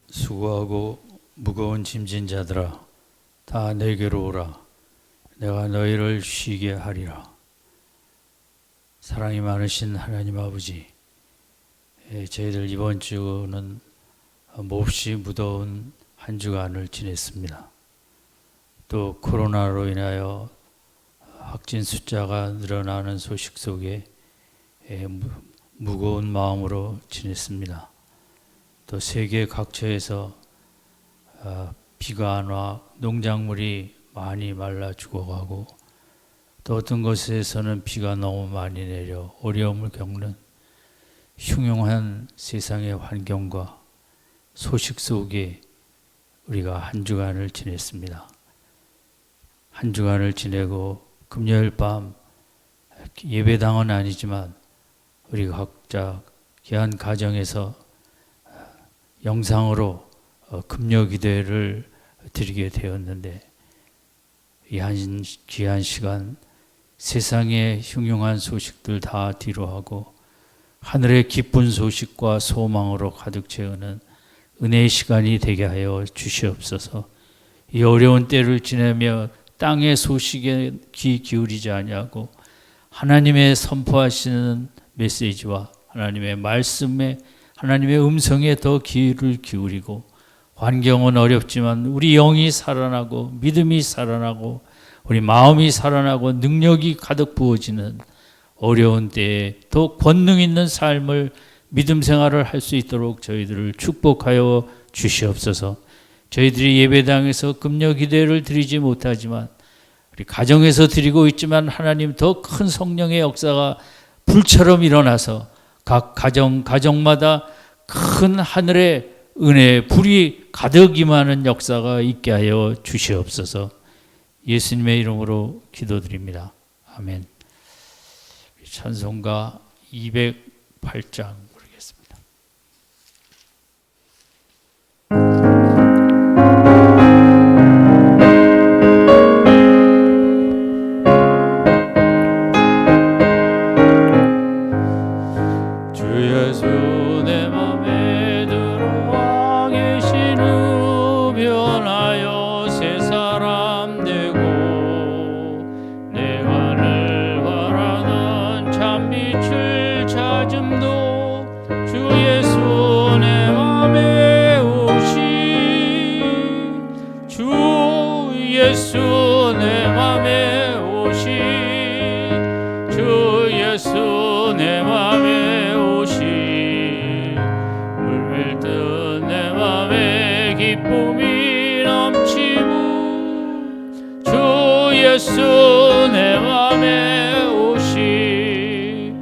수고하고 무거운 짐진 자들아, 다 내게로 오라. 내가 너희를 쉬게 하리라. 사랑이 많으신 하나님 아버지, 저희들 이번 주는 몹시 무더운 한 주간을 지냈습니다. 또 코로나로 인하여 확진 숫자가 늘어나는 소식 속에 무거운 마음으로 지냈습니다. 또 세계 각처에서 비가 안 와 농작물이 많이 말라 죽어가고, 또 어떤 곳에서는 비가 너무 많이 내려 어려움을 겪는 흉흉한 세상의 환경과 소식 속에 우리가 한 주간을 지냈습니다. 한 주간을 지내고 금요일 밤 예배당은 아니지만 우리 각자 귀한 가정에서 영상으로 금요 기도회를 드리게 되었는데, 이 한 귀한 시간 세상의 흉흉한 소식들 다 뒤로하고 하늘의 기쁜 소식과 소망으로 가득 채우는 은혜의 시간이 되게 하여 주시옵소서. 이 어려운 때를 지내며 땅의 소식에 귀 기울이지 아니하고 하나님의 선포하시는 메시지와 하나님의 말씀에, 하나님의 음성에 더 귀를 기울이고, 환경은 어렵지만 우리 영이 살아나고 믿음이 살아나고 우리 마음이 살아나고 능력이 가득 부어지는 어려운 때에 더 권능 있는 삶을, 믿음 생활을 할 수 있도록 저희들을 축복하여 주시옵소서. 저희들이 예배당에서 금요 기도회를 드리지 못하지만 우리 가정에서 드리고 있지만, 하나님 더 큰 성령의 역사가 불처럼 일어나서 각 가정마다 큰 하늘의 은혜의 불이 가득 임하는 역사가 있게 하여 주시옵소서. 예수님의 이름으로 기도드립니다. 아멘. 찬송가 208장 부르겠습니다. 주 예수 내 맘에 들어와 계시는 변하여 새 사람 되고, 내가 늘 바라던 참 빛을 찾음도 주 예수 내 맘에 오시, 주 예수 내 맘에 오시, 주 예수 내 맘에 오시, 물밀듯 내 맘에 기쁨이 넘치고, 주 예수 내 맘에 오시,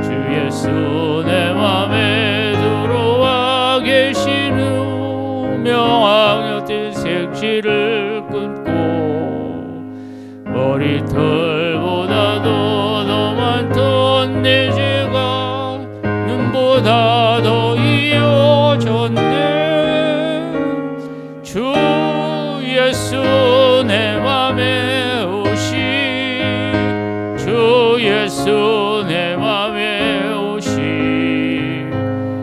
주 예수 내 맘에 들어와 계시는 명왕의 색시를 끊고, 머리털보다도 더 많던 내 죄가 눈보다 더 이어졌네. 주 예수 내 맘에 오시, 주 예수 내 맘에 오시,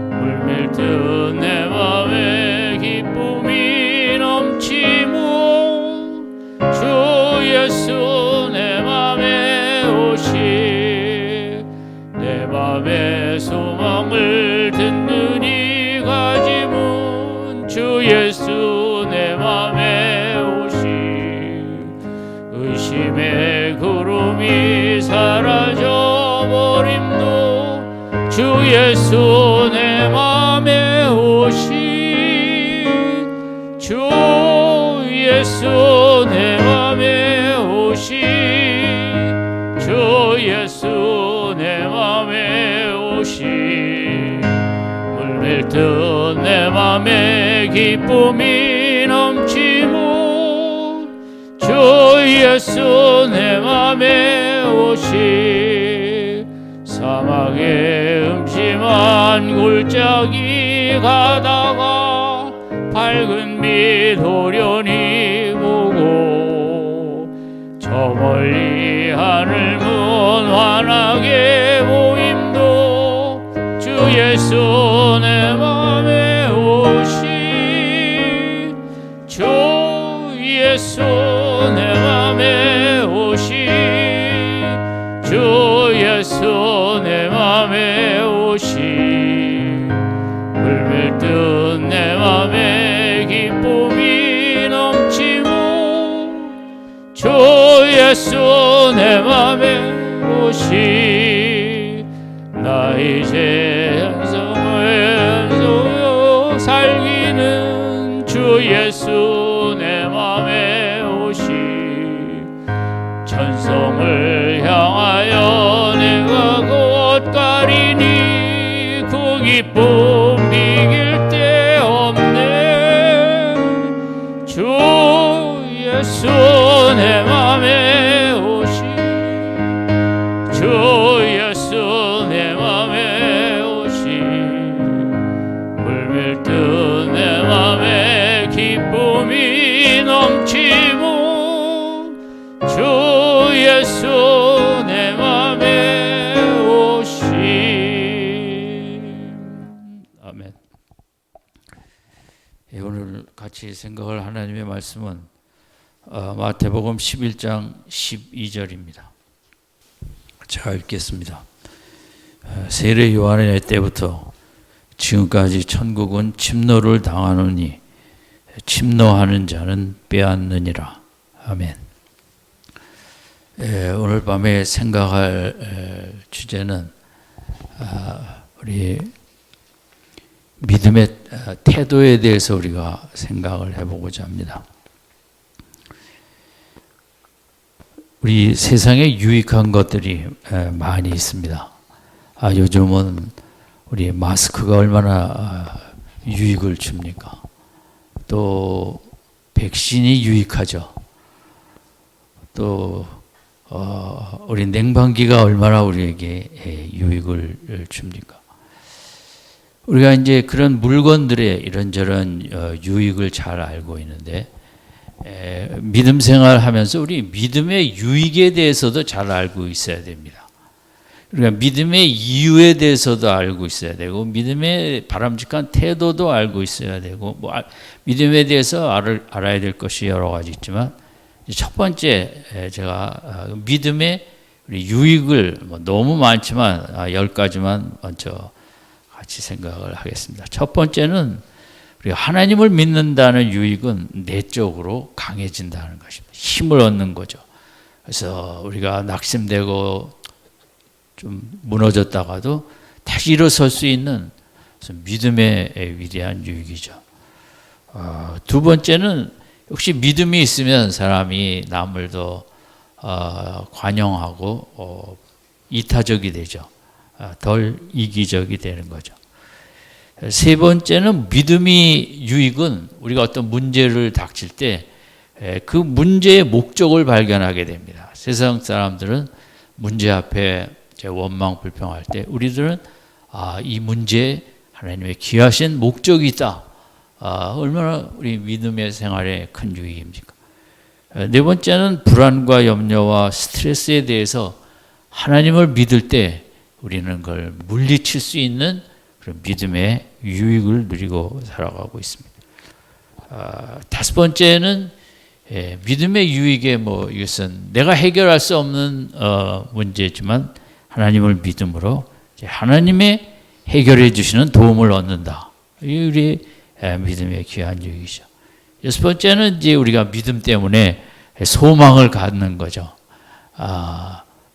물밀듯 내 맘에 기쁨이 넘치고, 주 예수 내 맘에 오시, 내 맘에 소망을 듣는 이 가짐은 주 예수 내 맘에 오시, 의심의 구름이 사라져버림도 주 예수 내 맘에 오시, 주 예수 내 맘에 오시, 주 예수 내 맘에 오시, 물밀듯 내 맘에 기쁨이 넘치고, 주 예수 내 맘에 오시, 사막의 음침한 골짜기 가다가 밝은 빛 호련히 보고, 저 멀리 하늘 무한하게 보임도 주 예수 내 맘에 오시 주 예수 내 맘에 오시 주 예수 내 맘에 오시 물밀듯 내 맘에 기쁨이 넘치고 주 예수 내 맘에 오시 나 이제 현성을 살기는 주 예수 내 맘에 오시 천성을 향하여 내가 곧 가리니 그 기쁨 비길 데 없네 주 예수 내 맘에 오시 주 예수 내 맘에 오시 물밀듯 내 맘에 기쁨이 넘치고 주 예수 내 맘에 오시 아멘. 오늘 같이 생각할 하나님의 말씀은 마태복음 11장 12절입니다. 제가 읽겠습니다. 세례 요한의 때부터 지금까지 천국은 침노를 당하노니 침노하는 자는 빼앗느니라. 아멘. 오늘 밤에 생각할 주제는 우리 믿음의 태도에 대해서 우리가 생각을 해보고자 합니다. 우리 세상에 유익한 것들이 많이 있습니다. 요즘은 우리 마스크가 얼마나 유익을 줍니까? 또 백신이 유익하죠. 또 우리 냉방기가 얼마나 우리에게 유익을 줍니까? 우리가 이제 그런 물건들의 이런저런 유익을 잘 알고 있는데 믿음 생활하면서 우리 믿음의 유익에 대해서도 잘 알고 있어야 됩니다. 우리가 믿음의 이유에 대해서도 알고 있어야 되고 믿음의 바람직한 태도도 알고 있어야 되고 믿음에 대해서 알아야 될 것이 여러 가지 있지만 첫 번째 제가 믿음의 우리 유익을 너무 많지만 10가지만 먼저 같이 생각을 하겠습니다. 첫 번째는 우리가 하나님을 믿는다는 유익은 내적으로 강해진다는 것입니다. 힘을 얻는 거죠. 그래서 우리가 낙심되고 좀 무너졌다가도 다시 일어설 수 있는 믿음의 위대한 유익이죠. 두 번째는 역시 믿음이 있으면 사람이 남을 더 관용하고 이타적이 되죠. 덜 이기적이 되는 거죠. 세 번째는 믿음이 유익은 우리가 어떤 문제를 닥칠 때 그 문제의 목적을 발견하게 됩니다. 세상 사람들은 문제 앞에 원망 불평할 때 우리들은 이 문제에 하나님의 귀하신 목적이 있다. 얼마나 우리 믿음의 생활에 큰 유익입니까? 네 번째는 불안과 염려와 스트레스에 대해서 하나님을 믿을 때 우리는 그걸 물리칠 수 있는 그런 믿음의 유익을 누리고 살아가고 있습니다. 다섯 번째는 믿음의 유익의 이것은 내가 해결할 수 없는 문제지만 하나님을 믿음으로 하나님의 해결해 주시는 도움을 얻는다. 이게 우리 믿음의 귀한 유익이죠. 여섯 번째는 이제 우리가 믿음 때문에 소망을 갖는 거죠.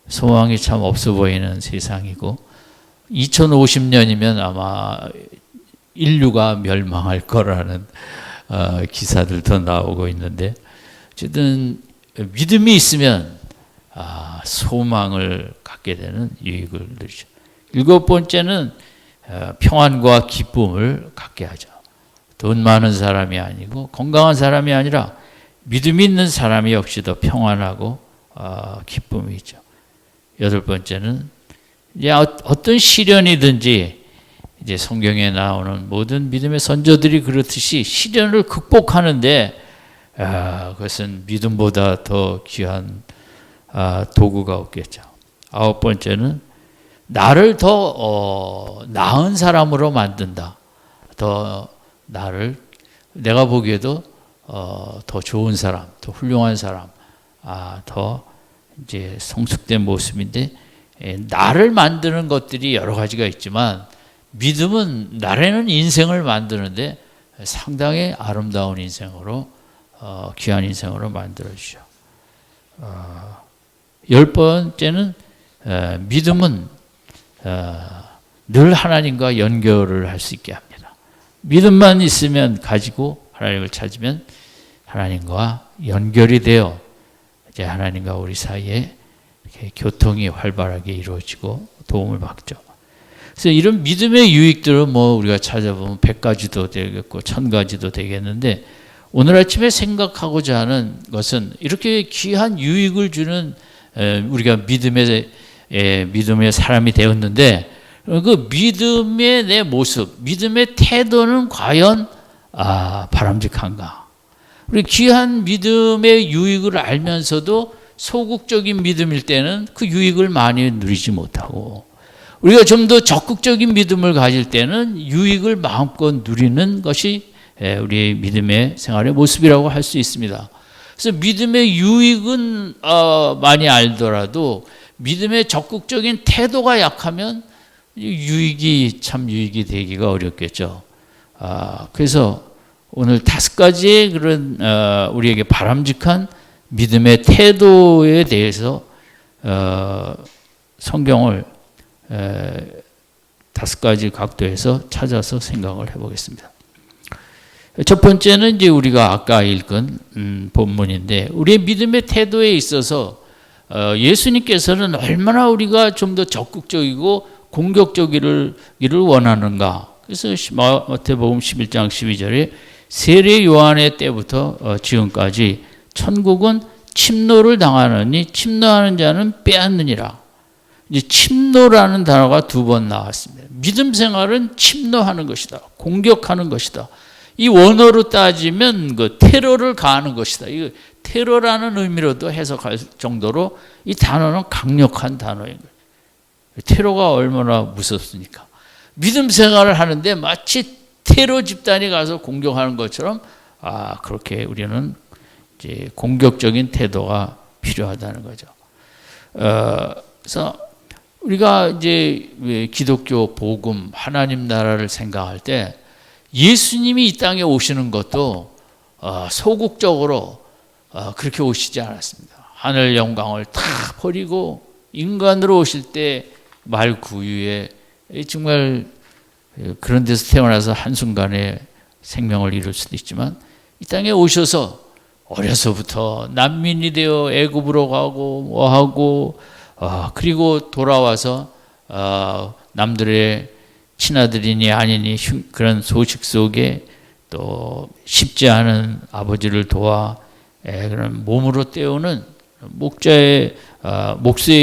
소망이 참 없어 보이는 세상이고 2050년이면 아마 인류가 멸망할 거라는 기사들도 나오고 있는데 어쨌든 믿음이 있으면 소망을 갖게 되는 유익을 누리죠. 일곱 번째는 평안과 기쁨을 갖게 하죠. 돈 많은 사람이 아니고 건강한 사람이 아니라 믿음이 있는 사람이 역시도 평안하고 기쁨이 있죠. 여덟 번째는 이제 어떤 시련이든지 이제 성경에 나오는 모든 믿음의 선조들이 그렇듯이 시련을 극복하는데 그것은 믿음보다 더 귀한 도구가 없겠죠. 아홉 번째는 나를 더 나은 사람으로 만든다. 더 나를 내가 보기에도 더 좋은 사람, 더 훌륭한 사람, 더 이제 성숙된 모습인데, 나를 만드는 것들이 여러 가지가 있지만 믿음은 나라는 인생을 만드는데 상당히 아름다운 인생으로 귀한 인생으로 만들어주죠. 열 번째는 믿음은 늘 하나님과 연결을 할 수 있게 합니다. 믿음만 있으면 가지고 하나님을 찾으면 하나님과 연결이 되어 이제 하나님과 우리 사이에 이렇게 교통이 활발하게 이루어지고 도움을 받죠. 그래서 이런 믿음의 유익들은 뭐 우리가 찾아보면 100가지도 되겠고 1000가지도 되겠는데, 오늘 아침에 생각하고자 하는 것은 이렇게 귀한 유익을 주는 우리가 믿음의 사람이 되었는데, 그 믿음의 내 모습, 믿음의 태도는 과연 바람직한가? 우리 귀한 믿음의 유익을 알면서도 소극적인 믿음일 때는 그 유익을 많이 누리지 못하고, 우리가 좀 더 적극적인 믿음을 가질 때는 유익을 마음껏 누리는 것이 우리의 믿음의 생활의 모습이라고 할 수 있습니다. 그래서 믿음의 유익은 많이 알더라도 믿음의 적극적인 태도가 약하면 유익이 되기가 어렵겠죠. 그래서 오늘 5가지의 그런 우리에게 바람직한 믿음의 태도에 대해서 성경을 5가지 각도에서 찾아서 생각을 해보겠습니다. 첫 번째는 이제 우리가 아까 읽은 본문인데, 우리의 믿음의 태도에 있어서 예수님께서는 얼마나 우리가 좀 더 적극적이고 공격적이기를 원하는가. 그래서 마태복음 11장 12절에 세례 요한의 때부터 지금까지 천국은 침노를 당하느니 침노하는 자는 빼앗느니라. 이제 침노라는 단어가 2번 나왔습니다. 믿음 생활은 침노하는 것이다. 공격하는 것이다. 이 원어로 따지면 그 테러를 가하는 것이다. 이거 테러라는 의미로도 해석할 정도로 이 단어는 강력한 단어인 거예요. 테러가 얼마나 무섭습니까? 믿음 생활을 하는데 마치 테러 집단이 가서 공격하는 것처럼 그렇게 우리는 이제 공격적인 태도가 필요하다는 거죠. 그래서 우리가 이제 기독교 복음 하나님 나라를 생각할 때 예수님이 이 땅에 오시는 것도 소극적으로 그렇게 오시지 않았습니다. 하늘 영광을 다 버리고 인간으로 오실 때 말 구유에 정말 그런 데서 태어나서 한순간에 생명을 이룰 수도 있지만, 이 땅에 오셔서 어려서부터 난민이 되어 애굽으로 가고 뭐하고 그리고 돌아와서 남들의 친아들이니 아니니 그런 소식 속에 또 쉽지 않은 아버지를 도와 그런 몸으로 때우는 목수의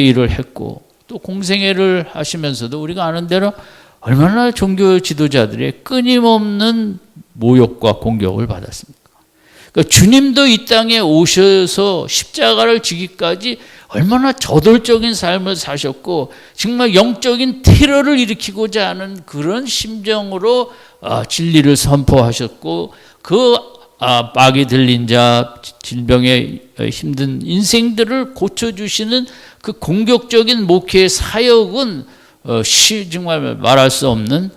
일을 했고, 또 공생애를 하시면서도 우리가 아는 대로 얼마나 종교 지도자들의 끊임없는 모욕과 공격을 받았습니까? 그러니까 주님도 이 땅에 오셔서 십자가를 지기까지 얼마나 저돌적인 삶을 사셨고 정말 영적인 테러를 일으키고자 하는 그런 심정으로 진리를 선포하셨고, 그 막이 들린 자, 질병에 힘든 인생들을 고쳐주시는 그 공격적인 목회의 사역은 정말 말할 수 없는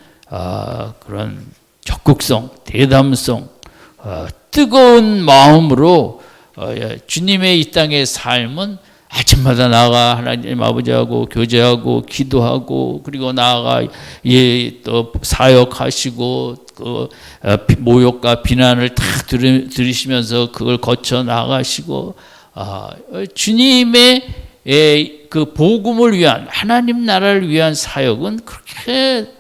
그런 적극성, 대담성, 뜨거운 마음으로 주님의 이 땅의 삶은 아침마다 나가 하나님 아버지하고 교제하고 기도하고, 그리고 나아가 또 사역하시고 그 모욕과 비난을 다 들으시면서 그걸 거쳐 나가시고, 주님의 그 복음을 위한 하나님 나라를 위한 사역은 그렇게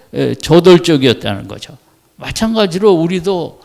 저돌적이었다는 거죠. 마찬가지로 우리도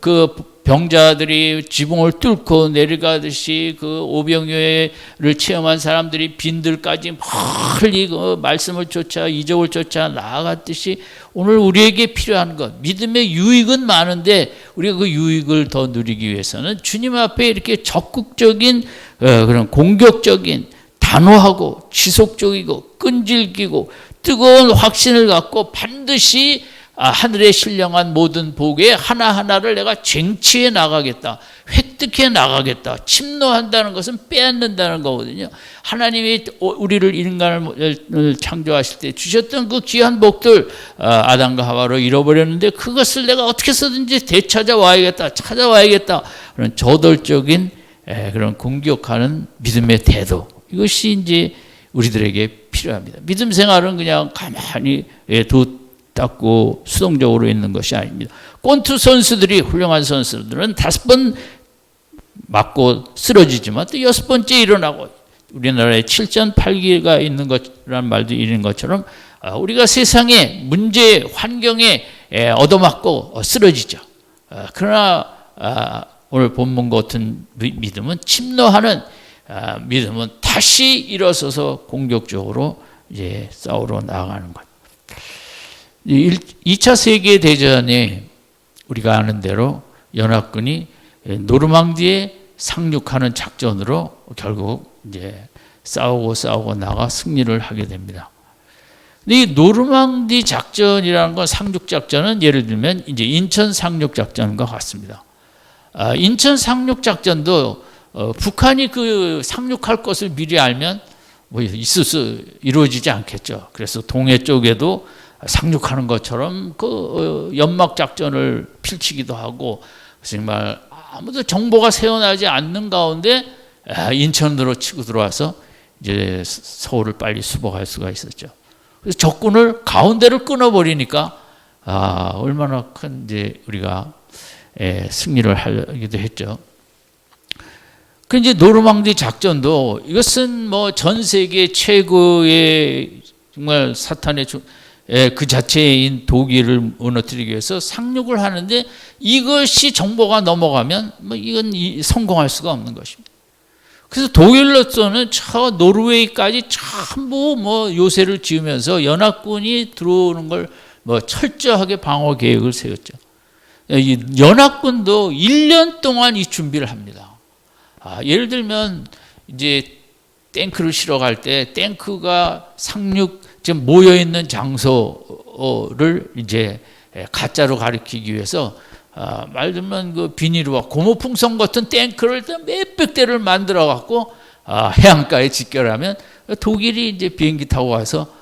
그 병자들이 지붕을 뚫고 내려가듯이 그 오병이어를 체험한 사람들이 빈들까지 멀리 그 말씀을 쫓아 이적을 쫓아 나아갔듯이 오늘 우리에게 필요한 것, 믿음의 유익은 많은데 우리가 그 유익을 더 누리기 위해서는 주님 앞에 이렇게 적극적인 그런 공격적인 단호하고 지속적이고 끈질기고 뜨거운 확신을 갖고 반드시 하늘에 신령한 모든 복에 하나하나를 내가 쟁취해 나가겠다, 획득해 나가겠다. 침노한다는 것은 빼앗는다는 거거든요. 하나님이 우리를 인간을 창조하실 때 주셨던 그 귀한 복들, 아담과 하와로 잃어버렸는데 그것을 내가 어떻게 해서든지 되찾아와야겠다, 찾아와야겠다. 그런 저돌적인 그런 공격하는 믿음의 태도, 이것이 이제 우리들에게 필요합니다. 믿음 생활은 그냥 가만히 닦고 수동적으로 있는 것이 아닙니다. 권투 선수들이, 훌륭한 선수들은 5번 맞고 쓰러지지만 또 6번째 일어나고, 우리나라에 7전8기가 있는 것이라는 말도 있는 것처럼 우리가 세상에 문제, 환경에 얻어맞고 쓰러지죠. 그러나 오늘 본문 같은 믿음은, 침노하는 믿음은 다시 일어서서 공격적으로 이제 싸우러 나아가는 것. 2차 세계대전에 우리가 아는 대로 연합군이 노르망디에 상륙하는 작전으로 결국 이제 싸우고 나가 승리를 하게 됩니다. 근데 이 노르망디 작전이라는 건, 상륙 작전은 예를 들면 이제 인천 상륙 작전과 같습니다. 인천 상륙 작전도 북한이 그 상륙할 것을 미리 알면 뭐 이루어지지 않겠죠. 그래서 동해 쪽에도 상륙하는 것처럼 그 연막 작전을 펼치기도 하고, 정말 아무도 정보가 새어나지 않는 가운데 인천으로 치고 들어와서 이제 서울을 빨리 수복할 수가 있었죠. 그래서 적군을 가운데를 끊어버리니까 얼마나 큰 이제 우리가 승리를 하기도 했죠. 그 이제 노르망디 작전도, 이것은 뭐 전 세계 최고의 정말 사탄의 그 자체인 독일을 무너뜨리기 위해서 상륙을 하는데, 이것이 정보가 넘어가면 뭐 이건 성공할 수가 없는 것입니다. 그래서 독일로서는 저 노르웨이까지 전부 뭐 요새를 지으면서 연합군이 들어오는 걸 뭐 철저하게 방어 계획을 세웠죠. 이 연합군도 1년 동안 이 준비를 합니다. 예를 들면 이제 탱크를 실어 갈 때, 탱크가 상륙 지금 모여 있는 장소를 이제 가짜로 가리키기 위해서 말 들면 그 비닐과 고무풍선 같은 탱크를 몇백 대를 만들어 갖고 해안가에 직결하면 독일이 이제 비행기 타고 와서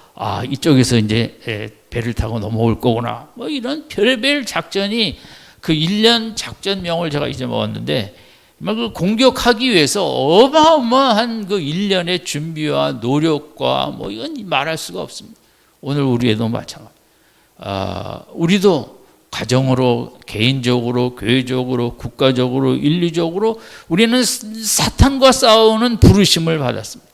이쪽에서 이제 배를 타고 넘어올 거구나, 뭐 이런 별의별 작전이, 그 1년 작전명을 제가 잊어먹었는데, 그 공격하기 위해서 어마어마한 그 1년의 준비와 노력과 뭐 이건 말할 수가 없습니다. 오늘 우리에도 마찬가지. 우리도 가정으로, 개인적으로, 교회적으로, 국가적으로, 인류적으로 우리는 사탄과 싸우는 부르심을 받았습니다.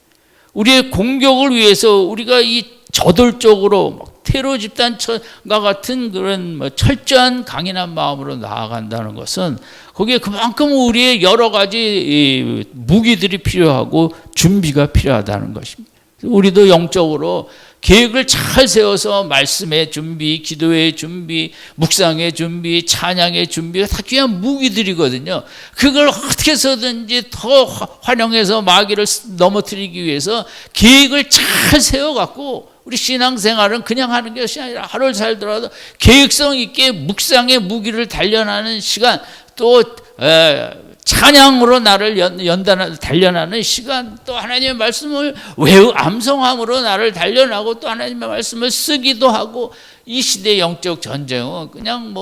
우리의 공격을 위해서 우리가 이 저돌적으로 테러 집단과 같은 그런 철저한 강인한 마음으로 나아간다는 것은, 거기에 그만큼 우리의 여러 가지 무기들이 필요하고 준비가 필요하다는 것입니다. 우리도 영적으로 계획을 잘 세워서 말씀의 준비, 기도의 준비, 묵상의 준비, 찬양의 준비가 다 귀한 무기들이거든요. 그걸 어떻게 해서든지 더 활용해서 마귀를 넘어뜨리기 위해서 계획을 잘 세워갖고, 우리 신앙생활은 그냥 하는 것이 아니라 하루를 살더라도 계획성 있게 묵상의 무기를 단련하는 시간, 또 찬양으로 나를 단련하는 시간, 또 하나님의 말씀을 암송함으로 나를 단련하고 또 하나님의 말씀을 쓰기도 하고, 이 시대의 영적 전쟁은 그냥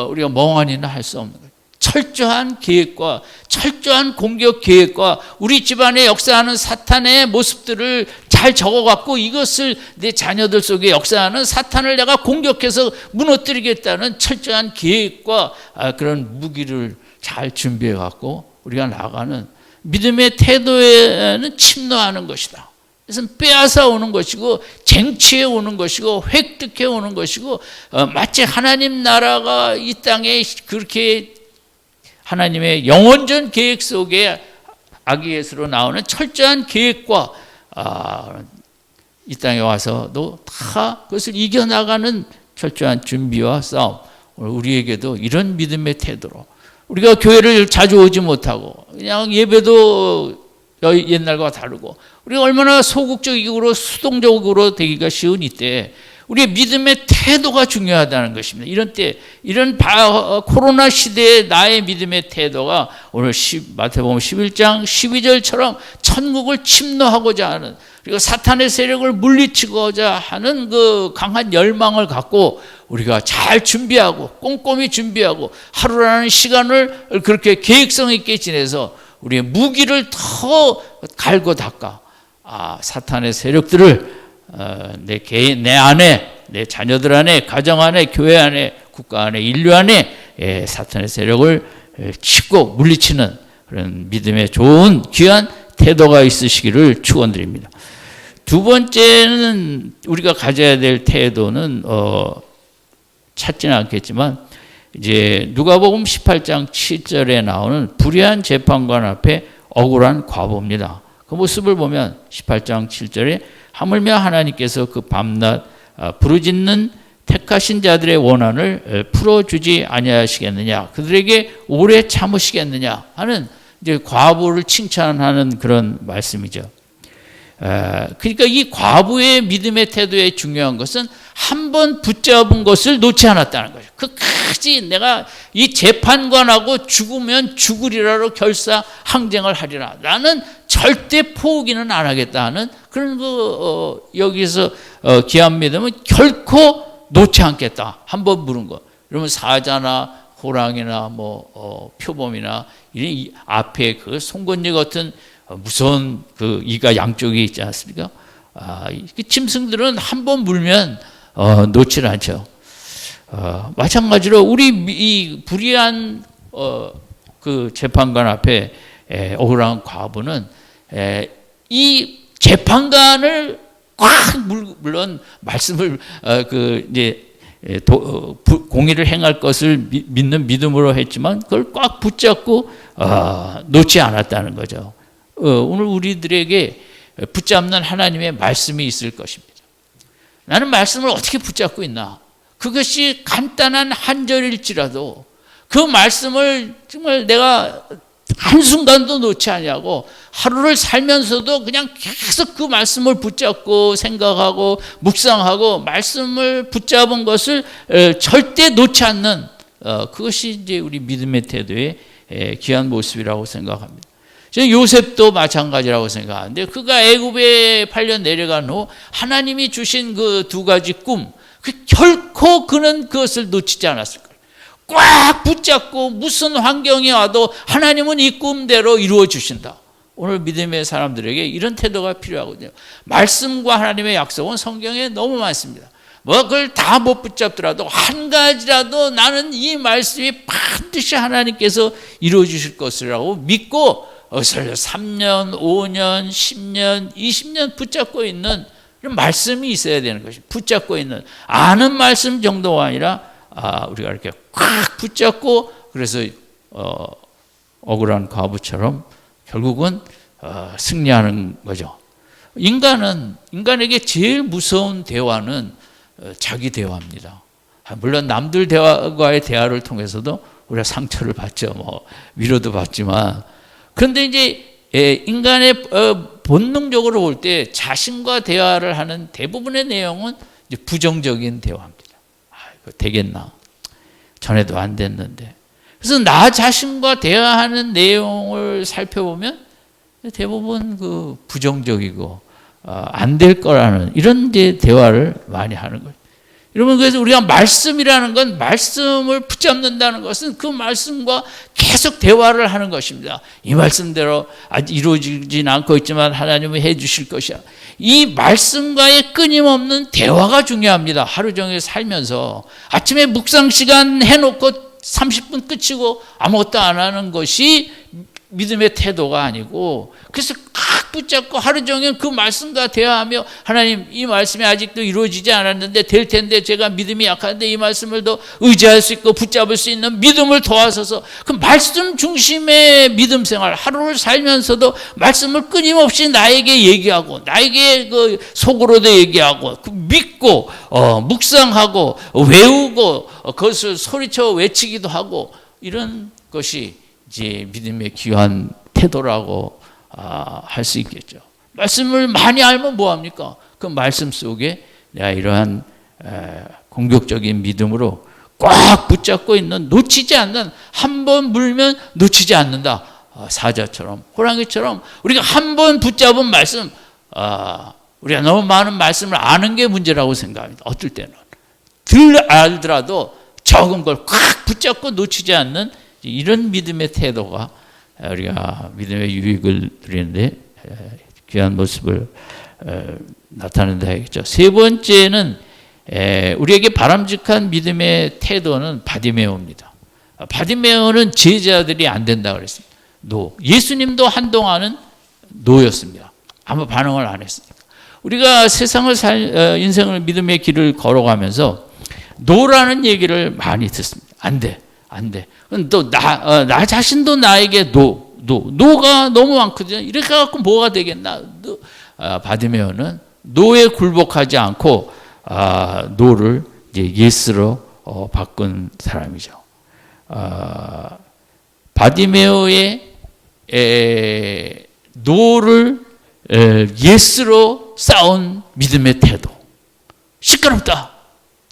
우리가 멍하니는 할 수 없는 거예요. 철저한 계획과 철저한 공격 계획과 우리 집안에 역사하는 사탄의 모습들을 잘 적어갖고, 이것을 내 자녀들 속에 역사하는 사탄을 내가 공격해서 무너뜨리겠다는 철저한 계획과 그런 무기를 잘 준비해갖고 우리가 나가는 믿음의 태도에는 침노하는 것이다. 그래서 빼앗아 오는 것이고, 쟁취해 오는 것이고, 획득해 오는 것이고, 마치 하나님 나라가 이 땅에 그렇게 하나님의 영원전 계획 속에 아기 예수로 나오는 철저한 계획과 이 땅에 와서도 다 그것을 이겨나가는 철저한 준비와 싸움. 오늘 우리에게도 이런 믿음의 태도로, 우리가 교회를 자주 오지 못하고 그냥 예배도 옛날과 다르고 우리가 얼마나 소극적이고 수동적으로 되기가 쉬운 이때 우리의 믿음의 태도가 중요하다는 것입니다. 이런 때, 이런 코로나 시대의 나의 믿음의 태도가 오늘 마태복음 11장 12절처럼 천국을 침노하고자 하는, 그리고 사탄의 세력을 물리치고자 하는 그 강한 열망을 갖고 우리가 잘 준비하고 꼼꼼히 준비하고 하루라는 시간을 그렇게 계획성 있게 지내서 우리의 무기를 더 갈고 닦아 사탄의 세력들을 내 안에, 내 자녀들 안에, 가정 안에, 교회 안에, 국가 안에, 인류 안에 사탄의 세력을 치고 물리치는 그런 믿음의 좋은 귀한 태도가 있으시기를 축원드립니다. 두 번째는 우리가 가져야 될 태도는 찾지는 않겠지만 이제 누가복음 18장 7절에 나오는 불의한 재판관 앞에 억울한 과부입니다. 그 모습을 보면 18장 7절에 하물며 하나님께서 그 밤낮 부르짖는 택하신 자들의 원한을 풀어주지 아니하시겠느냐, 그들에게 오래 참으시겠느냐 하는 이제 과부를 칭찬하는 그런 말씀이죠. 그러니까 이 과부의 믿음의 태도의 중요한 것은 한 번 붙잡은 것을 놓지 않았다는 거죠. 끝까지 내가 이 재판관하고 죽으면 죽으리라로 결사항쟁을 하리라, 나는 절대 포기는 안 하겠다 하는 그런 여기서 귀한 믿음은 결코 놓지 않겠다. 한 번 물은 거. 그러면 사자나 호랑이나 표범이나 이 앞에 그 송곳니 같은 무서운 그 이가 양쪽에 있지 않습니까? 짐승들은 한 번 물면 놓질 않죠. 마찬가지로 우리 이 불의한 그 재판관 앞에 억울한 과부는 이 재판관을 꽉 물론 말씀을 공의를 행할 것을 믿는 믿음으로 했지만 그걸 꽉 붙잡고 놓지 않았다는 거죠. 오늘 우리들에게 붙잡는 하나님의 말씀이 있을 것입니다. 나는 말씀을 어떻게 붙잡고 있나? 그것이 간단한 한 절일지라도 그 말씀을 정말 내가 한순간도 놓지 않냐고 하루를 살면서도 그냥 계속 그 말씀을 붙잡고 생각하고 묵상하고 말씀을 붙잡은 것을 절대 놓지 않는 그것이 이제 우리 믿음의 태도의 귀한 모습이라고 생각합니다. 저는 요셉도 마찬가지라고 생각하는데 그가 애굽에 팔려 내려간 후 하나님이 주신 그 두 가지 꿈, 결코 그는 그것을 놓치지 않았을 거예요. 꽉 붙잡고 무슨 환경이 와도 하나님은 이 꿈대로 이루어 주신다. 오늘 믿음의 사람들에게 이런 태도가 필요하거든요. 말씀과 하나님의 약속은 성경에 너무 많습니다. 그걸 다 못 붙잡더라도 한 가지라도 나는 이 말씀이 반드시 하나님께서 이루어 주실 것이라고 믿고 3년, 5년, 10년, 20년 붙잡고 있는 그런 말씀이 있어야 되는 것이, 붙잡고 있는 아는 말씀 정도가 아니라 우리가 이렇게 꽉 붙잡고 그래서 억울한 과부처럼 결국은 승리하는 거죠. 인간에게 제일 무서운 대화는 자기 대화입니다. 물론 남들 대화과의 대화를 통해서도 우리가 상처를 받죠. 위로도 받지만, 그런데 이제 인간의 본능적으로 볼 때 자신과 대화를 하는 대부분의 내용은 이제 부정적인 대화입니다. 이거 되겠나? 전에도 안 됐는데. 그래서 나 자신과 대화하는 내용을 살펴보면 대부분 그 부정적이고 안 될 거라는 이런 이제 대화를 많이 하는 거예요. 여러분, 그래서 우리가 말씀이라는 건, 말씀을 붙잡는다는 것은 그 말씀과 계속 대화를 하는 것입니다. 이 말씀대로 아직 이루어지진 않고 있지만 하나님은 해 주실 것이야. 이 말씀과의 끊임없는 대화가 중요합니다. 하루 종일 살면서 아침에 묵상 시간 해놓고 30분 끝이고 아무것도 안 하는 것이 믿음의 태도가 아니고, 그래서 꽉 붙잡고 하루 종일 그 말씀과 대화하며, 하나님 이 말씀이 아직도 이루어지지 않았는데 될 텐데 제가 믿음이 약한데 이 말씀을 더 의지할 수 있고 붙잡을 수 있는 믿음을 도와서서, 그 말씀 중심의 믿음 생활, 하루를 살면서도 말씀을 끊임없이 나에게 얘기하고, 나에게 그 속으로도 얘기하고, 그 믿고 묵상하고 외우고 그것을 소리쳐 외치기도 하고, 이런 것이 이제 믿음의 귀한 태도라고 할 수 있겠죠. 말씀을 많이 알면 뭐합니까? 그 말씀 속에 내가 이러한 공격적인 믿음으로 꽉 붙잡고 있는, 놓치지 않는, 한 번 물면 놓치지 않는다. 사자처럼, 호랑이처럼 우리가 한 번 붙잡은 말씀, 우리가 너무 많은 말씀을 아는 게 문제라고 생각합니다. 어떨 때는 덜 알더라도 적은 걸 꽉 붙잡고 놓치지 않는 이런 믿음의 태도가 우리가 믿음의 유익을 누리는데 귀한 모습을 나타낸다 하겠죠. 세 번째는 우리에게 바람직한 믿음의 태도는 바디메오입니다. 바디메오는 제자들이 안 된다 그랬습니다. 노. 예수님도 한동안은 노였습니다. 아무 반응을 안 했으니까. 우리가 세상을 인생을 믿음의 길을 걸어가면서 노라는 얘기를 많이 듣습니다. 안 돼. 또 나 자신도 나에게 노가 너무 많거든요. 이렇게 갖고 뭐가 되겠나? 바디메오는 노에 굴복하지 않고 노를 이제 예스로 바꾼 사람이죠. 바디메오의 노를 예스로 쌓은 믿음의 태도. 시끄럽다.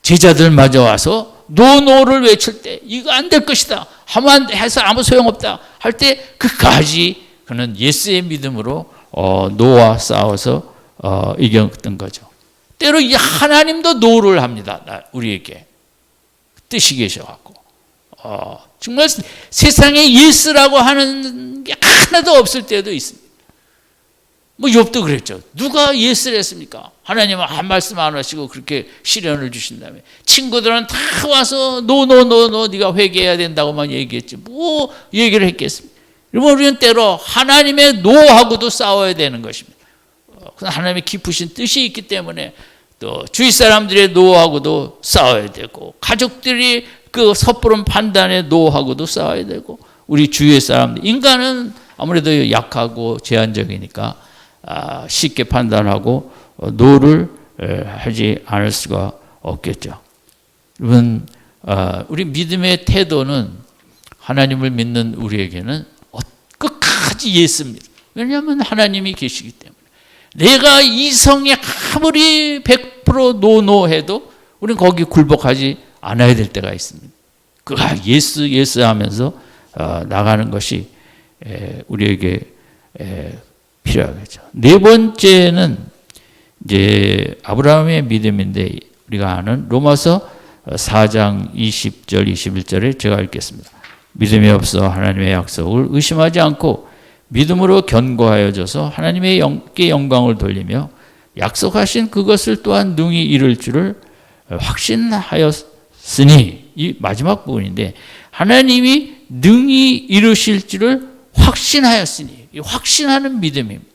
제자들마저 와서 노를 외칠 때 이거 안 될 것이다, 하면 해서 아무 소용없다 할 때 그까지 그는 예스의 믿음으로 노와 싸워서 이겼던 거죠. 때로 이 하나님도 노를 합니다. 우리에게 뜻이 계셔갖고 정말 세상에 예스라고 하는 게 하나도 없을 때도 있습니다. 뭐 욥도 그랬죠. 누가 예스를 했습니까? 하나님은 한 말씀 안 하시고 그렇게 시련을 주신다며. 친구들은 다 와서 노 네가 회개해야 된다고만 얘기했지 뭐 얘기를 했겠습니까? 그러면 우리는 때로 하나님의 노하고도 싸워야 되는 것입니다. 하나님의 깊으신 뜻이 있기 때문에 또 주위 사람들의 노하고도 싸워야 되고, 가족들이 그 섣부른 판단의 노하고도 싸워야 되고, 우리 주위의 사람들, 인간은 아무래도 약하고 제한적이니까 쉽게 판단하고 노를 하지 않을 수가 없겠죠. 여러분, 우리 믿음의 태도는 하나님을 믿는 우리에게는 끝까지 예스입니다. 왜냐하면 하나님이 계시기 때문에. 내가 이성에 아무리 100% 노해도 우리는 거기 굴복하지 않아야 될 때가 있습니다. 그 예스 하면서 나가는 것이 우리에게 필요하겠죠. 네 번째는 이제 아브라함의 믿음인데, 우리가 아는 로마서 4장 20절 21절에 제가 읽겠습니다. 믿음이 없어 하나님의 약속을 의심하지 않고 믿음으로 견고하여져서 하나님의 영광을 돌리며 약속하신 그것을 또한 능히 이룰 줄을 확신하였으니, 이 마지막 부분인데 하나님이 능히 이루실 줄을 확신하였으니, 확신하는 믿음입니다.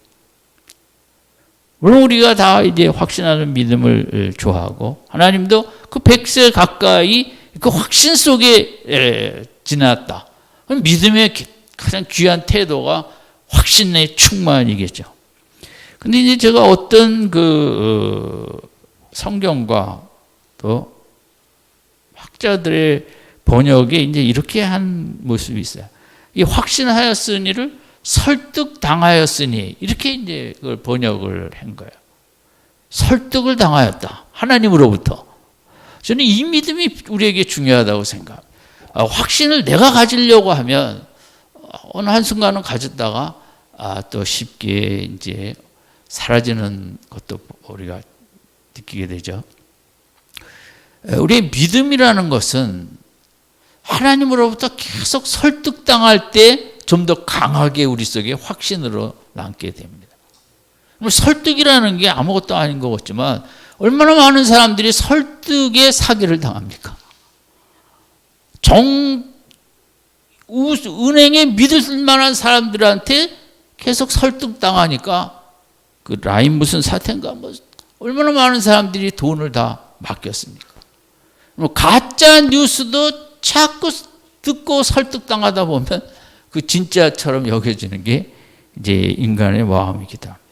물론 우리가 다 이제 확신하는 믿음을 좋아하고, 하나님도 그 100세 가까이 그 확신 속에 지났다. 믿음의 가장 귀한 태도가 확신의 충만이겠죠. 근데 이제 제가 어떤 성경과 또 학자들의 번역에 이제 이렇게 한 모습이 있어요. 이 확신하였으니를 설득당하였으니, 이렇게 이제 그걸 번역을 한 거예요. 설득을 당하였다. 하나님으로부터. 저는 이 믿음이 우리에게 중요하다고 생각합니다. 확신을 내가 가지려고 하면 어느 한순간은 가졌다가 또 쉽게 이제 사라지는 것도 우리가 느끼게 되죠. 우리의 믿음이라는 것은 하나님으로부터 계속 설득당할 때 좀 더 강하게 우리 속에 확신으로 남게 됩니다. 설득이라는 게 아무것도 아닌 것 같지만 얼마나 많은 사람들이 설득에 사기를 당합니까? 은행에 믿을 만한 사람들한테 계속 설득당하니까 그 라임 무슨 사태인가 뭐 얼마나 많은 사람들이 돈을 다 맡겼습니까? 가짜 뉴스도 자꾸 듣고 설득당하다 보면 그 진짜처럼 여겨지는 게 이제 인간의 마음이기도 합니다.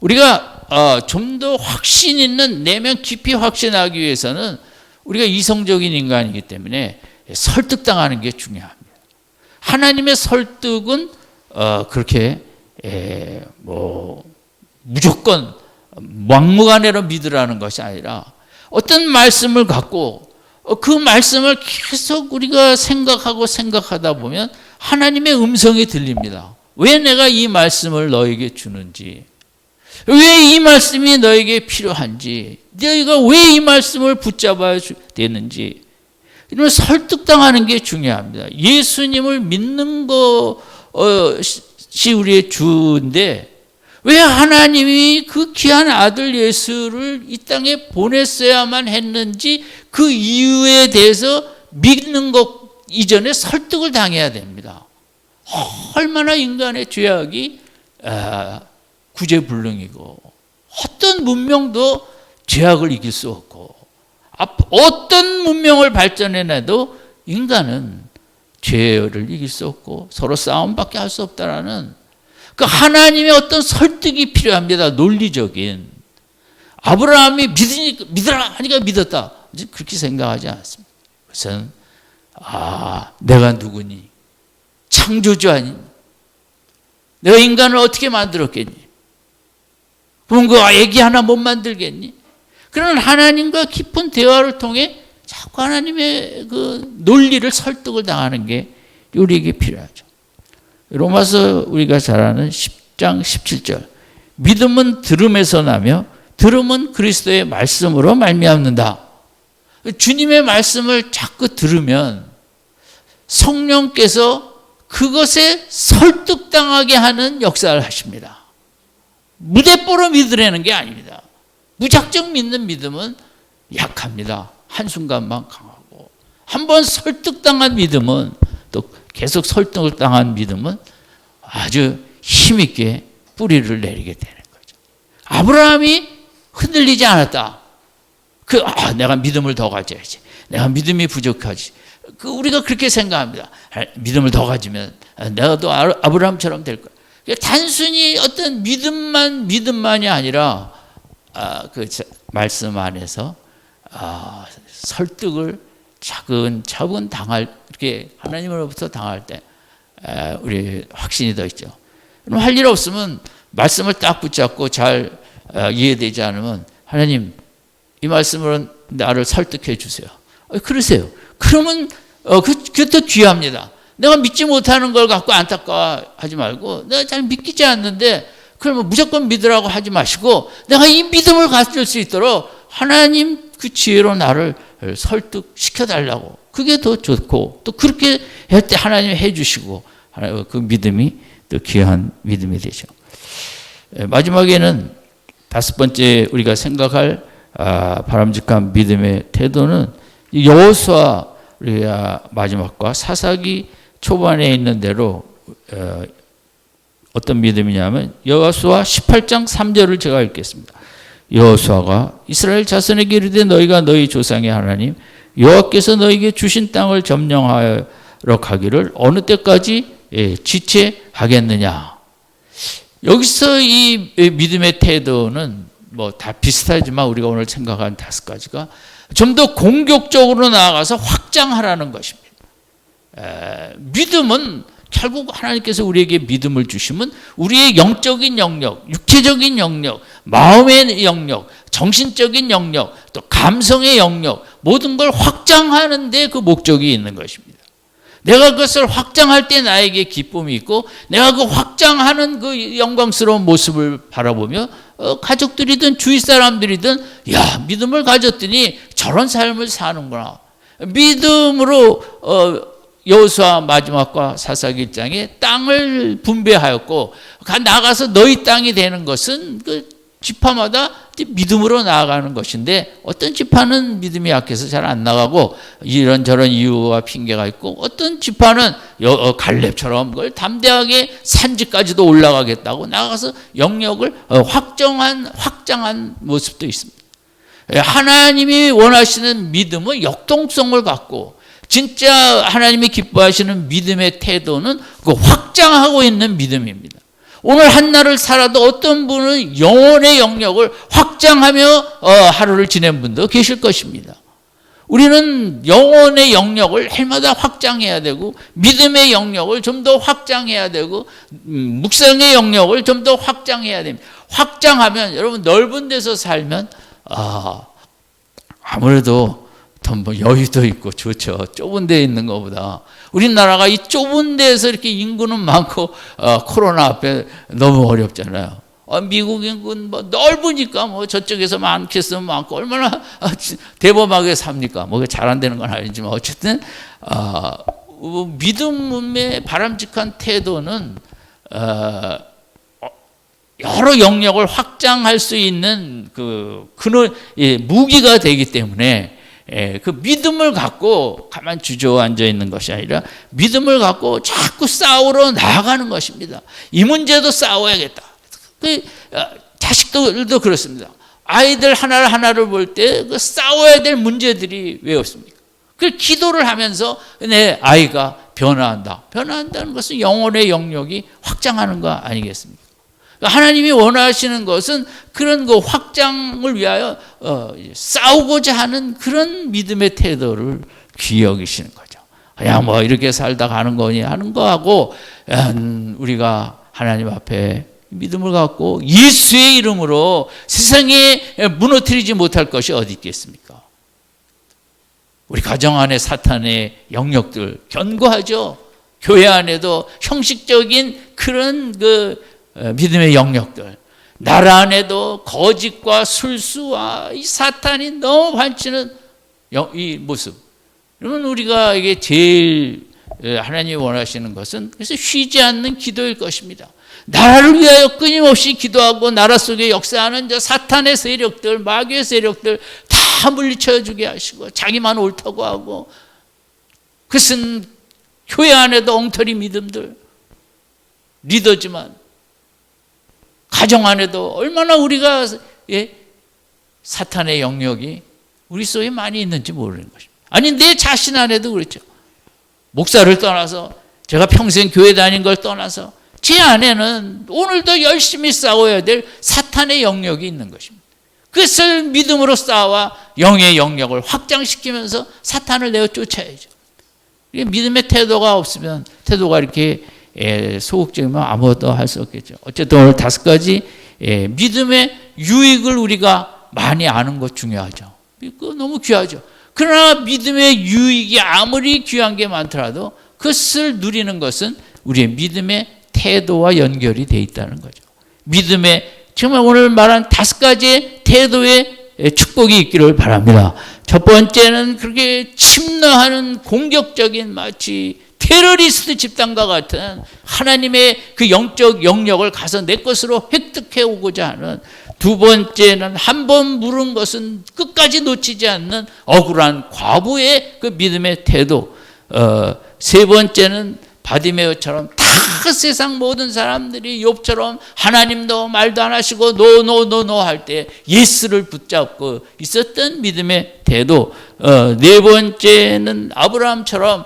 우리가 좀 더 확신 있는 내면 깊이 확신하기 위해서는 우리가 이성적인 인간이기 때문에 설득당하는 게 중요합니다. 하나님의 설득은 그렇게 뭐 무조건 막무가내로 믿으라는 것이 아니라 어떤 말씀을 갖고 그 말씀을 계속 우리가 생각하다 보면 하나님의 음성이 들립니다. 왜 내가 이 말씀을 너에게 주는지, 왜 이 말씀이 너에게 필요한지, 너희가 왜 이 말씀을 붙잡아야 되는지, 이런 설득당하는 게 중요합니다. 예수님을 믿는 것이 우리의 주인데 왜 하나님이 그 귀한 아들 예수를 이 땅에 보냈어야만 했는지 그 이유에 대해서 믿는 것 이전에 설득을 당해야 됩니다. 얼마나 인간의 죄악이 구제불능이고 어떤 문명도 죄악을 이길 수 없고 어떤 문명을 발전해내도 인간은 죄를 이길 수 없고 서로 싸움밖에 할 수 없다라는 그 하나님의 어떤 설득이 필요합니다. 논리적인. 아브라함이 믿으라 하니까 믿었다. 그렇게 생각하지 않습니다. 그것은 내가 누구니? 창조주 아니니? 내가 인간을 어떻게 만들었겠니? 그럼 그 애기 하나 못 만들겠니? 그런 하나님과 깊은 대화를 통해 자꾸 하나님의 그 논리를 설득을 당하는 게 우리에게 필요하죠. 로마서 우리가 잘 아는 10장 17절. 믿음은 들음에서 나며 들음은 그리스도의 말씀으로 말미암는다. 주님의 말씀을 자꾸 들으면 성령께서 그것에 설득당하게 하는 역사를 하십니다. 무대뽀로 믿으라는 게 아닙니다. 무작정 믿는 믿음은 약합니다. 한순간만 강하고 한번 설득당한 믿음은 또 계속 설득을 당한 믿음은 아주 힘있게 뿌리를 내리게 되는 거죠. 아브라함이 흔들리지 않았다. 내가 믿음을 더 가져야지. 내가 믿음이 부족하지. 우리가 그렇게 생각합니다. 믿음을 더 가지면 내가 또 아브라함처럼 될 거야. 단순히 어떤 믿음만이 아니라 그 말씀 안에서 설득을 차근차근 이렇게 하나님으로부터 당할 때 우리 확신이 더 있죠. 할 일 없으면 말씀을 딱 붙잡고 잘 이해되지 않으면 하나님 이 말씀으로 나를 설득해 주세요. 그러세요. 그러면 그게 더 귀합니다. 내가 믿지 못하는 걸 갖고 안타까워하지 말고 내가 잘 믿기지 않는데 그러면 무조건 믿으라고 하지 마시고 내가 이 믿음을 가질 수 있도록 하나님 그 지혜로 나를 설득시켜달라고. 그게 더 좋고 또 그렇게 할 때 하나님이 해주시고 그 믿음이 또 귀한 믿음이 되죠. 마지막에는 다섯 번째 우리가 생각할 바람직한 믿음의 태도는 여호수아 우리가 마지막과 사사기 초반에 있는 대로 어떤 믿음이냐면 여호수아 18장 3절을 제가 읽겠습니다. 여호수아가 이스라엘 자손에게 이르되 너희가 너희 조상의 하나님 여호와께서 너희에게 주신 땅을 점령하러 가기를 어느 때까지 지체하겠느냐. 여기서 이 믿음의 태도는 뭐 다 비슷하지만 우리가 오늘 생각한 다섯 가지가 좀 더 공격적으로 나아가서 확장하라는 것입니다. 믿음은 결국 하나님께서 우리에게 믿음을 주시면 우리의 영적인 영역, 육체적인 영역, 마음의 영역, 정신적인 영역, 또 감성의 영역 모든 걸 확장하는 데 그 목적이 있는 것입니다. 내가 그것을 확장할 때 나에게 기쁨이 있고 내가 그 확장하는 그 영광스러운 모습을 바라보며 가족들이든 주위 사람들이든 야 믿음을 가졌더니 저런 삶을 사는구나. 믿음으로 여호수아 마지막과 사사기 1장에 땅을 분배하였고 나가서 너희 땅이 되는 것은 그 지파마다 믿음으로 나아가는 것인데 어떤 지파는 믿음이 약해서 잘 안 나가고 이런저런 이유와 핑계가 있고 어떤 지파는 갈렙처럼 그걸 담대하게 산지까지도 올라가겠다고 나가서 영역을 확장한 모습도 있습니다. 하나님이 원하시는 믿음은 역동성을 갖고 진짜 하나님이 기뻐하시는 믿음의 태도는 그 확장하고 있는 믿음입니다. 오늘 한날을 살아도 어떤 분은 영혼의 영역을 확장하며 하루를 지낸 분도 계실 것입니다. 우리는 영혼의 영역을 해마다 확장해야 되고 믿음의 영역을 좀 더 확장해야 되고 묵상의 영역을 좀 더 확장해야 됩니다. 확장하면 여러분 넓은 데서 살면 아무래도 더 뭐 여유도 있고 좋죠. 좁은 데에 있는 것보다. 우리나라가 이 좁은 데에서 이렇게 인구는 많고 코로나 앞에 너무 어렵잖아요. 미국 인구는 뭐 넓으니까 뭐 저쪽에서 많겠으면 많고 얼마나 대범하게 삽니까? 뭐 잘 안 되는 건 아니지만 어쨌든 믿음의 바람직한 태도는 여러 영역을 확장할 수 있는 무기가 되기 때문에 그 믿음을 갖고 가만 주저앉아 있는 것이 아니라 믿음을 갖고 자꾸 싸우러 나아가는 것입니다. 이 문제도 싸워야겠다. 자식들도 그렇습니다. 아이들 하나를 볼 때 그 싸워야 될 문제들이 왜 없습니까? 그 기도를 하면서 내 아이가 변화한다. 변화한다는 것은 영혼의 영역이 확장하는 거 아니겠습니까? 하나님이 원하시는 것은 그런 그 확장을 위하여 싸우고자 하는 그런 믿음의 태도를 귀여기시는 거죠. 그냥 뭐 이렇게 살다 가는 거니 하는 거하고 우리가 하나님 앞에 믿음을 갖고 예수의 이름으로 세상에 무너뜨리지 못할 것이 어디 있겠습니까? 우리 가정 안에 사탄의 영역들 견고하죠. 교회 안에도 형식적인 그런 믿음의 영역들, 나라 안에도 거짓과 술수와 이 사탄이 너무 반치는 이 모습. 그러면 우리가 이게 제일 하나님이 원하시는 것은 그래서 쉬지 않는 기도일 것입니다. 나라를 위하여 끊임없이 기도하고 나라 속에 역사하는 저 사탄의 세력들, 마귀의 세력들 다 물리쳐 주게 하시고 자기만 옳다고 하고 그것은 교회 안에도 엉터리 믿음들, 리더지만 가정 안에도 얼마나 우리가 사탄의 영역이 우리 속에 많이 있는지 모르는 것입니다. 아니 내 자신 안에도 그렇죠. 목사를 떠나서 제가 평생 교회 다닌 걸 떠나서 제 안에는 오늘도 열심히 싸워야 될 사탄의 영역이 있는 것입니다. 그것을 믿음으로 싸워 영의 영역을 확장시키면서 사탄을 내어 쫓아야죠. 믿음의 태도가 없으면 태도가 이렇게 소극적이면 아무것도 할 수 없겠죠. 어쨌든 오늘 5가지 믿음의 유익을 우리가 많이 아는 것 중요하죠. 그거 너무 귀하죠. 그러나 믿음의 유익이 아무리 귀한 게 많더라도 그것을 누리는 것은 우리의 믿음의 태도와 연결이 돼 있다는 거죠. 믿음의 정말 오늘 말한 5가지의 태도의 축복이 있기를 바랍니다. 첫 번째는 그렇게 침노하는 공격적인 마치 테러리스트 집단과 같은 하나님의 그 영적 영역을 가서 내 것으로 획득해 오고자 하는, 두 번째는 한 번 물은 것은 끝까지 놓치지 않는 억울한 과부의 그 믿음의 태도, 세 번째는 바디메오처럼 다 세상 모든 사람들이 욥처럼 하나님도 말도 안 하시고 노 할 때 예스를 붙잡고 있었던 믿음의 태도, 네 번째는 아브라함처럼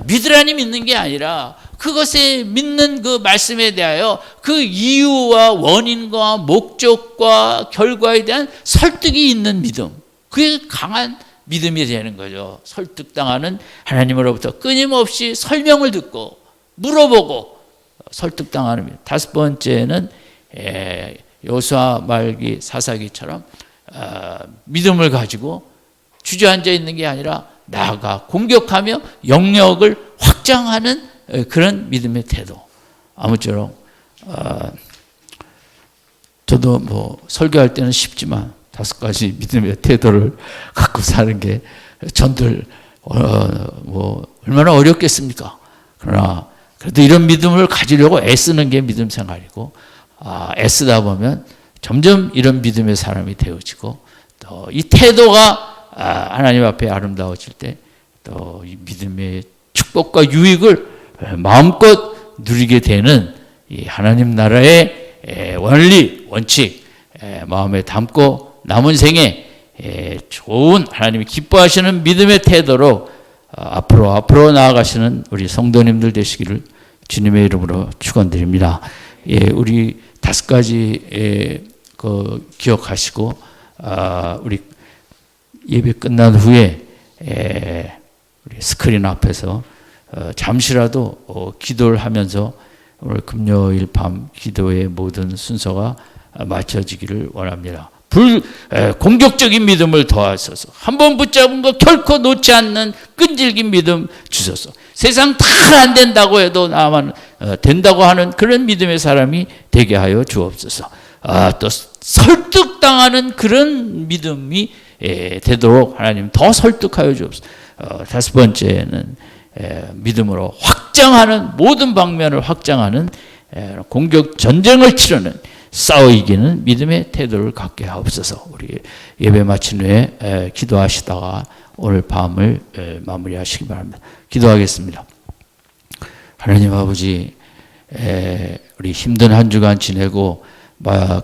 믿으라니 믿는 게 아니라 그것에 믿는 그 말씀에 대하여 그 이유와 원인과 목적과 결과에 대한 설득이 있는 믿음, 그게 강한 믿음이 되는 거죠. 설득당하는 하나님으로부터 끊임없이 설명을 듣고 물어보고 설득당하는 믿음. 5번째는 여호수아 말기 사사기처럼 믿음을 가지고 주저앉아 있는 게 아니라 나아가 공격하며 영역을 확장하는 그런 믿음의 태도. 아무쪼록 저도 뭐 설교할 때는 쉽지만 5가지 믿음의 태도를 갖고 사는 게 전들 뭐 얼마나 어렵겠습니까? 그러나 그래도 이런 믿음을 가지려고 애쓰는 게 믿음 생활이고, 애쓰다 보면 점점 이런 믿음의 사람이 되어지고 또 이 태도가 하나님 앞에 아름다워질 때 또 이 믿음의 축복과 유익을 마음껏 누리게 되는 이 하나님 나라의 원리, 원칙 마음에 담고 남은 생에 좋은 하나님이 기뻐하시는 믿음의 태도로 앞으로 나아가시는 우리 성도님들 되시기를 주님의 이름으로 축원드립니다. 우리 5가지 기억하시고 우리 예배 끝난 후에 우리 스크린 앞에서 잠시라도 기도를 하면서 오늘 금요일 밤 기도의 모든 순서가 마쳐지기를 원합니다. 공격적인 믿음을 더하소서. 한번 붙잡은 거 결코 놓지 않는 끈질긴 믿음 주소서. 세상 다 안 된다고 해도 나만 된다고 하는 그런 믿음의 사람이 되게 하여 주옵소서. 또 설득당하는 그런 믿음이 되도록 하나님 더 설득하여 주옵소서. 5번째는 믿음으로 확장하는 모든 방면을 확장하는 공격 전쟁을 치르는 싸워 이기는 믿음의 태도를 갖게 하옵소서. 우리 예배 마친 후에 기도하시다가 오늘 밤을 마무리하시기 바랍니다. 기도하겠습니다. 하나님 아버지, 우리 힘든 한 주간 지내고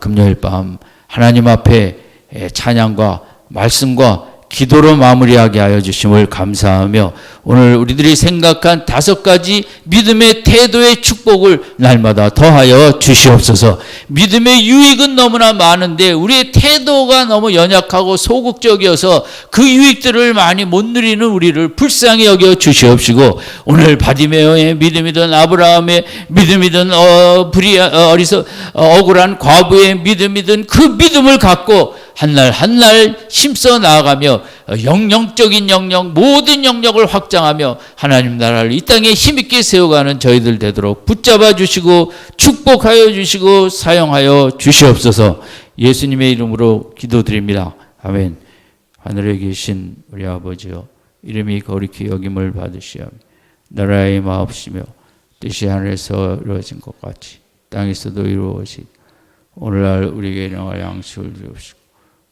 금요일 밤 하나님 앞에 찬양과 말씀과 기도로 마무리하게 하여 주심을 감사하며 오늘 우리들이 생각한 5가지 믿음의 태도의 축복을 날마다 더하여 주시옵소서. 믿음의 유익은 너무나 많은데 우리의 태도가 너무 연약하고 소극적이어서 그 유익들을 많이 못 누리는 우리를 불쌍히 여겨 주시옵시고 오늘 바디메오의 믿음이든 아브라함의 믿음이든 억울한 과부의 믿음이든 그 믿음을 갖고 한날 한날 힘써 나아가며 영적인 영역 모든 영역을 확장하며 하나님 나라를 이 땅에 힘있게 세워가는 저희들 되도록 붙잡아 주시고 축복하여 주시고 사용하여 주시옵소서. 예수님의 이름으로 기도드립니다. 아멘. 하늘에 계신 우리 아버지여, 이름이 거룩히 여김을 받으시오. 나라의 마옵시며 뜻이 하늘에서 이루어진 것 같이 땅에서도 이루어지고 오늘날 우리에게 일용할 양식을 주옵시고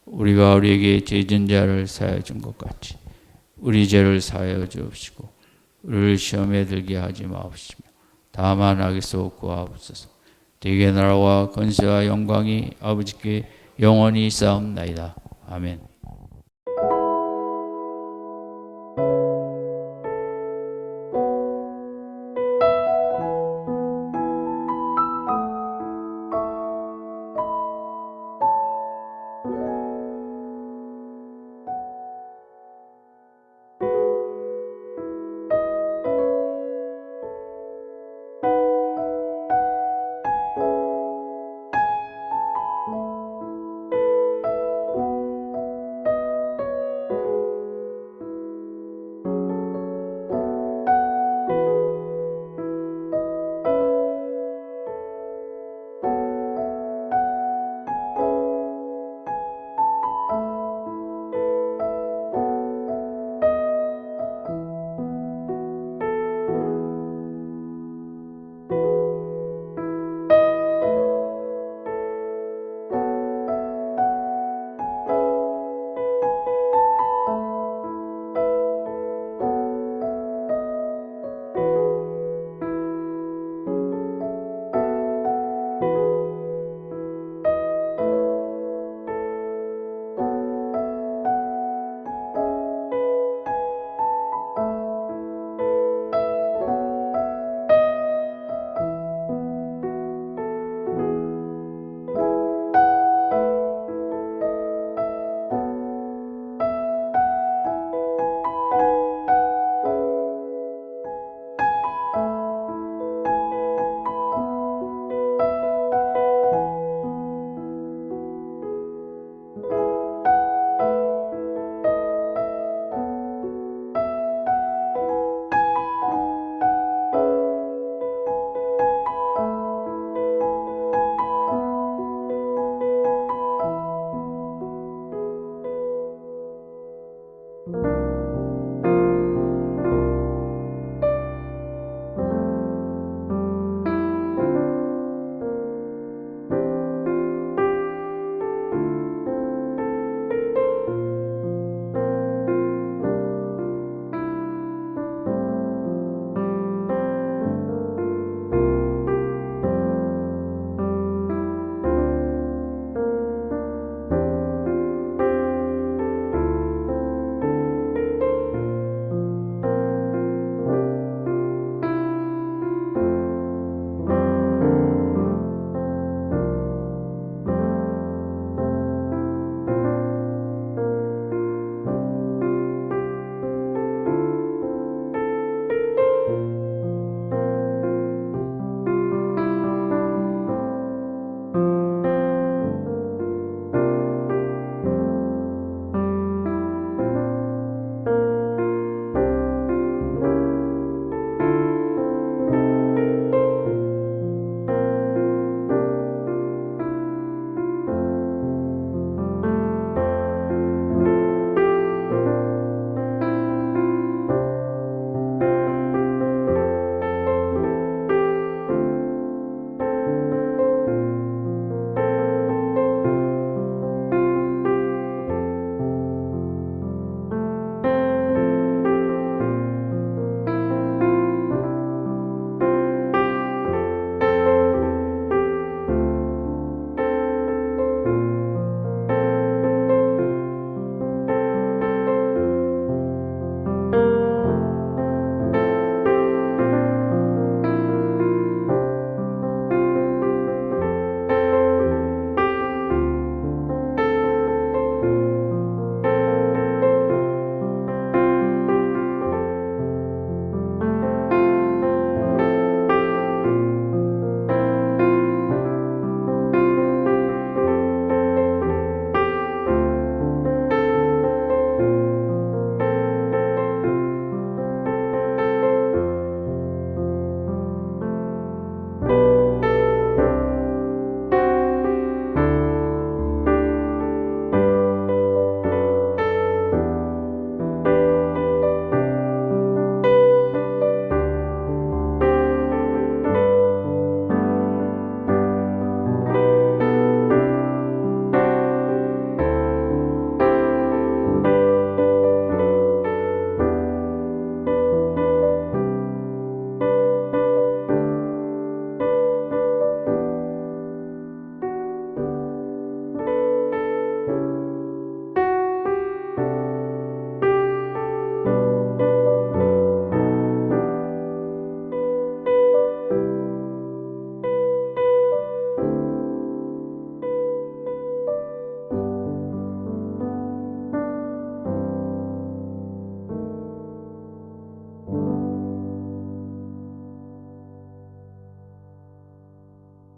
우리가 우리에게 죄진 자를 사하여 준 것 같이 우리 죄를 사하여 주옵시고 우리를 시험에 들게 하지 마옵시며 다만 악에서 구하옵소서. 대개 나라와 권세와 영광이 아버지께 영원히 쌓옵나이다. 아멘.